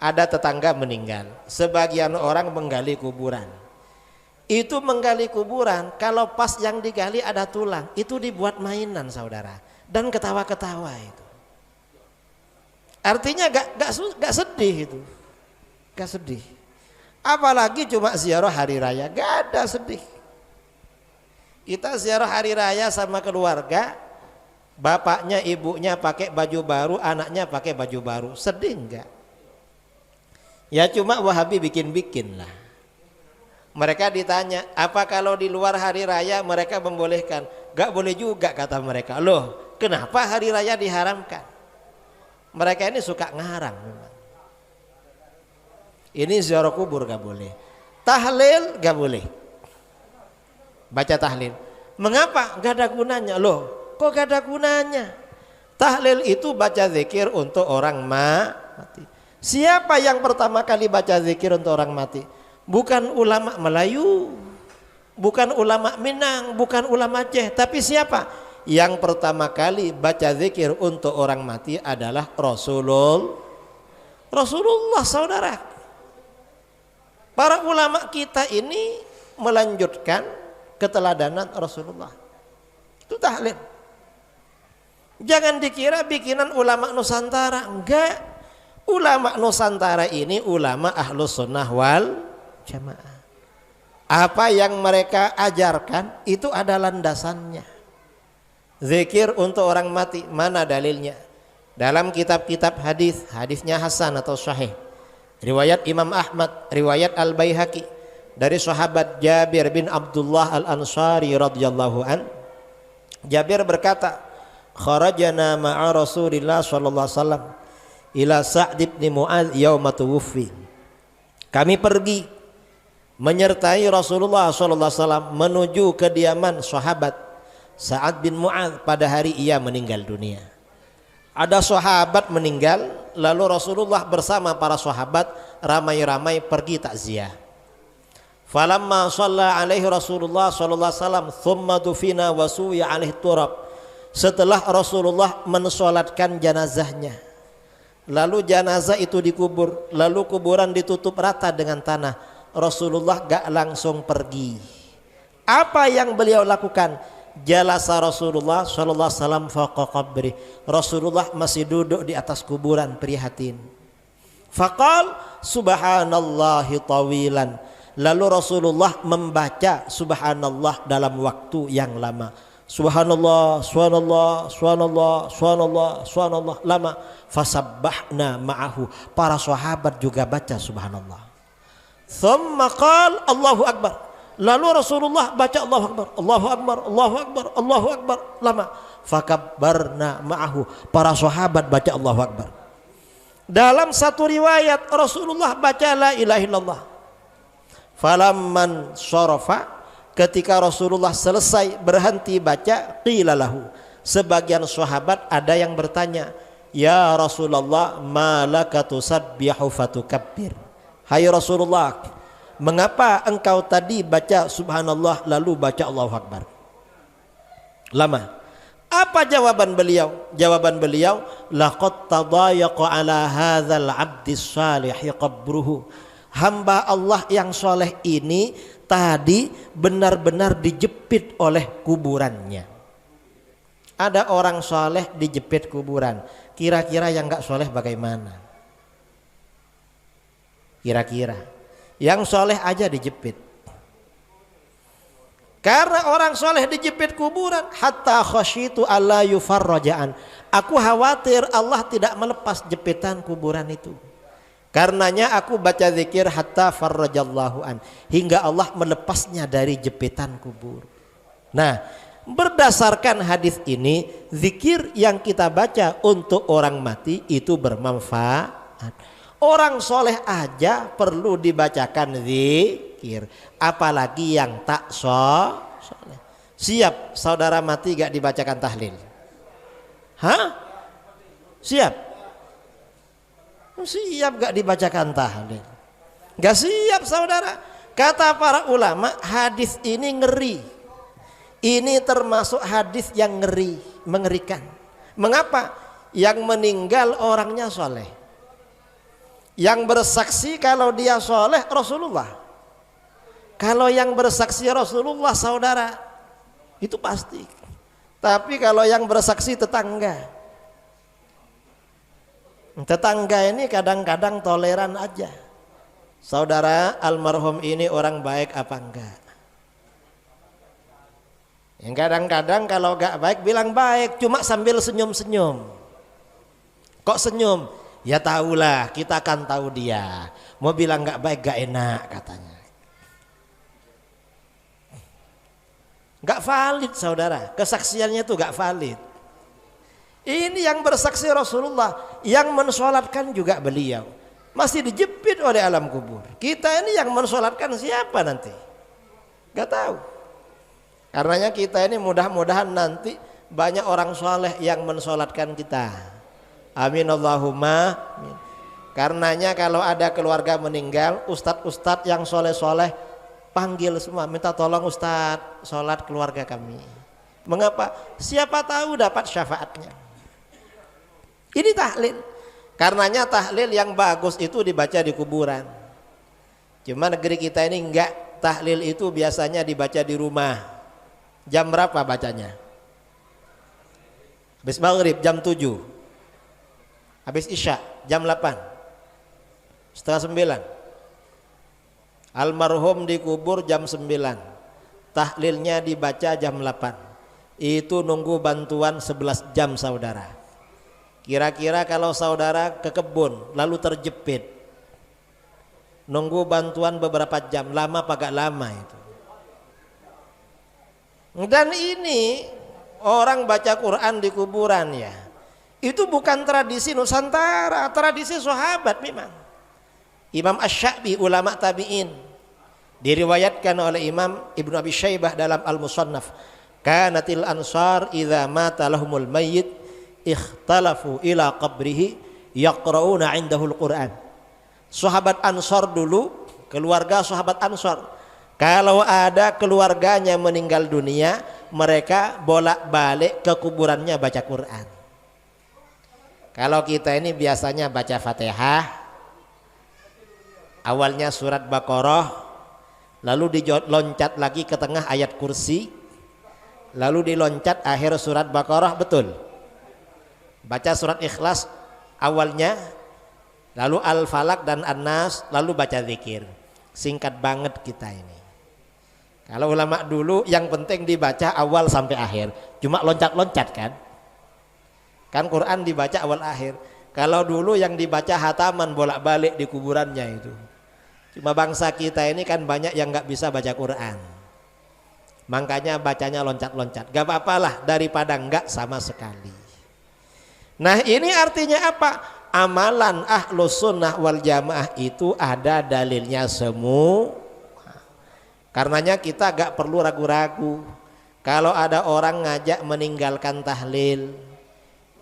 ada tetangga meninggal, sebagian orang menggali kuburan. Itu menggali kuburan, kalau pas yang digali ada tulang, itu dibuat mainan, saudara, dan ketawa-ketawa itu. Artinya gak sedih itu, gak sedih. Apalagi cuma ziarah hari raya, gak ada sedih. Kita ziarah hari raya sama keluarga, bapaknya ibunya pakai baju baru, anaknya pakai baju baru, sedih enggak? Ya cuma Wahabi bikin-bikin lah. Mereka ditanya, apa kalau di luar hari raya mereka membolehkan? Gak boleh juga kata mereka. Loh, kenapa hari raya diharamkan? Mereka ini suka ngarang memang. Ini ziarah kubur gak boleh. Tahlil gak boleh. Baca tahlil. Mengapa? Gak ada gunanya. Loh, kok gak ada gunanya? Tahlil itu baca zikir untuk orang mati. Siapa yang pertama kali baca zikir untuk orang mati? Bukan ulama Melayu, bukan ulama Minang, bukan ulama Aceh, tapi siapa? Yang pertama kali baca zikir untuk orang mati adalah Rasulullah, saudara. Para ulama kita ini melanjutkan keteladanan Rasulullah. Itu tahlil. Jangan dikira bikinan ulama Nusantara. Enggak. Ulama Nusantara ini ulama Ahlus Sunnah wal Jamaah. Apa yang mereka ajarkan itu ada landasannya. Zikir untuk orang mati, mana dalilnya? Dalam kitab-kitab hadis, hadisnya hasan atau sahih. Riwayat Imam Ahmad, riwayat Al-Baihaqi dari sahabat Jabir bin Abdullah Al-Ansari radhiyallahu an. Jabir berkata, kharajana ma'a Rasulillah sallallahu alaihi wasallam ila Sa'd bin Mu'adz yauma tuwfi. Kami pergi menyertai Rasulullah sallallahu alaihi wasallam menuju kediaman sahabat Sa'ad bin Mu'adz pada hari ia meninggal dunia. Ada sahabat meninggal, lalu Rasulullah bersama para sahabat ramai-ramai pergi takziah. Falamma shalla alaihi Rasulullah sallallahu alaihi wasallam thumma dufina wa suwiya alaihi turab. Setelah Rasulullah mensolatkan jenazahnya, lalu jenazah itu dikubur, lalu kuburan ditutup rata dengan tanah, Rasulullah gak langsung pergi. Apa yang beliau lakukan? Jalasa Rasulullah sallallahu alaihi wasallam faqa qabri. Rasulullah masih duduk di atas kuburan prihatin. Faqal subhanallahi tawilan. Lalu Rasulullah membaca subhanallah dalam waktu yang lama. Subhanallah, subhanallah, subhanallah, subhanallah, subhanallah, lama. Fasabbahna ma'ahu. Para sahabat juga baca subhanallah. Thumma qala Allahu akbar. Lalu Rasulullah baca Allahu akbar, Allahu akbar, Allahu akbar, Allahu akbar, lama. Fakabbarna ma'ahu. Para sahabat baca Allahu akbar. Dalam satu riwayat Rasulullah baca la ilaha illallah. Falamman syarafa, ketika Rasulullah selesai berhenti baca, qila lahu, sebagian sahabat ada yang bertanya, ya Rasulullah malaka tusabbihu fatukabbir. Hai Rasulullah, mengapa engkau tadi baca subhanallah lalu baca Allahu akbar lama? Apa jawaban beliau? Jawaban beliau, laqad tadayaqa ala hadzal abdis salih qabruhu. Hamba Allah yang soleh ini tadi benar-benar dijepit oleh kuburannya. Ada orang soleh dijepit kuburan. Kira-kira yang gak soleh bagaimana? Kira-kira yang soleh aja dijepit. Karena orang soleh dijepit kuburan, hatta khasyitu alla yufarraja'an. Aku khawatir Allah tidak melepas jepitan kuburan itu. Karenanya aku baca zikir hatta farrajallahu an, hingga Allah melepasnya dari jepitan kubur. Nah, berdasarkan hadis ini, zikir yang kita baca untuk orang mati itu bermanfaat. Orang soleh aja perlu dibacakan zikir, apalagi yang tak soleh. Siap saudara mati gak dibacakan tahlil? Hah? Siap? Siap gak dibacakan tahlil? Gak siap saudara. Kata para ulama, hadis ini ngeri. Ini termasuk hadis yang ngeri, mengerikan. Mengapa? Yang meninggal orangnya soleh. Yang bersaksi kalau dia soleh Rasulullah. Kalau yang bersaksi Rasulullah saudara, itu pasti. Tapi kalau yang bersaksi tetangga, tetangga ini kadang-kadang toleran aja. Saudara, almarhum ini orang baik apa enggak? Yang kadang-kadang kalau enggak baik bilang baik, cuma sambil senyum-senyum. Kok senyum? Ya tahulah, kita akan tahu dia. Mau bilang enggak baik enggak enak katanya. Nggak valid saudara, kesaksiannya tuh nggak valid. Ini yang bersaksi Rasulullah, yang mensolatkan juga beliau, masih dijepit oleh alam kubur. Kita ini yang mensolatkan siapa nanti? Nggak tahu. Karenanya kita ini mudah-mudahan nanti banyak orang soleh yang mensolatkan kita. Amin Allahumma. Amin. Karenanya kalau ada keluarga meninggal, ustadz-ustadz yang soleh-soleh panggil semua, minta tolong Ustadz sholat keluarga kami. Mengapa? Siapa tahu dapat syafaatnya. Ini tahlil. Karenanya tahlil yang bagus itu dibaca di kuburan. Cuma negeri kita ini enggak, tahlil itu biasanya dibaca di rumah. Jam berapa bacanya? Habis maghrib jam 7. Habis isya jam 8. Setengah 9. Almarhum dikubur jam 9, tahlilnya dibaca jam 8. Itu nunggu bantuan 11 jam saudara. Kira-kira kalau saudara ke kebun lalu terjepit, nunggu bantuan beberapa jam, lama apa gak lama itu. Dan ini orang baca Quran di kuburan ya, itu bukan tradisi Nusantara, tradisi sahabat memang. Imam Asy-Sya'bi, ulama tabi'in, diriwayatkan oleh Imam Ibnu Abi Syaibah dalam Al-Musannaf, kanatil ansar idza mata lahumul mayyit ikhtalafu ila qabrihi yaqra'una 'indahul Qur'an. Sahabat Ansar dulu, keluarga sahabat Ansar, kalau ada keluarganya meninggal dunia, mereka bolak-balik ke kuburannya baca Quran. Kalau kita ini biasanya baca Fatihah, awalnya surat Baqarah, lalu diloncat lagi ke tengah ayat kursi, lalu diloncat akhir surat Baqarah, betul. Baca surat Ikhlas awalnya, lalu Al-Falaq dan An-Nas, lalu baca zikir. Singkat banget kita ini. Kalau ulama dulu yang penting dibaca awal sampai akhir, cuma loncat-loncat kan. Kan Quran dibaca awal akhir. Kalau dulu yang dibaca hataman bolak-balik di kuburannya itu. Cuma bangsa kita ini kan banyak yang nggak bisa baca Quran, makanya bacanya loncat-loncat. Gak apa-apalah daripada nggak sama sekali. Nah ini artinya apa? Amalan Ahlus Sunnah wal Jamaah itu ada dalilnya semua. Karenanya kita gak perlu ragu-ragu. Kalau ada orang ngajak meninggalkan tahlil,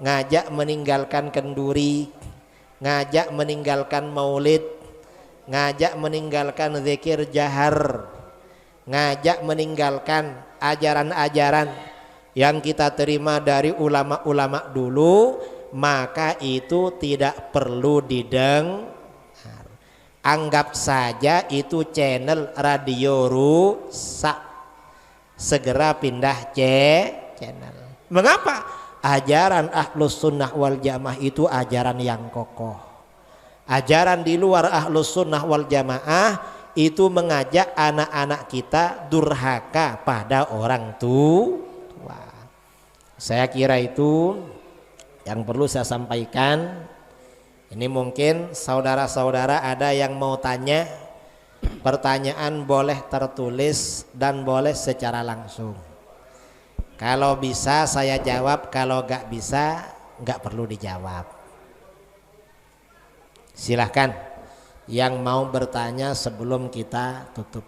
ngajak meninggalkan kenduri, ngajak meninggalkan maulid, ngajak meninggalkan zikir jahar, ngajak meninggalkan ajaran-ajaran yang kita terima dari ulama-ulama dulu, maka itu tidak perlu didengar. Anggap saja itu channel radio rusak, segera pindah channel. Mengapa? Ajaran Ahlus Sunnah wal Jamaah itu ajaran yang kokoh. Ajaran di luar Ahlus Sunnah wal Jamaah itu mengajak anak-anak kita durhaka pada orang tua. Saya kira itu yang perlu saya sampaikan. Ini mungkin saudara-saudara ada yang mau tanya, pertanyaan boleh tertulis dan boleh secara langsung. Kalau bisa saya jawab, kalau gak bisa gak perlu dijawab. Silahkan yang mau bertanya sebelum kita tutup.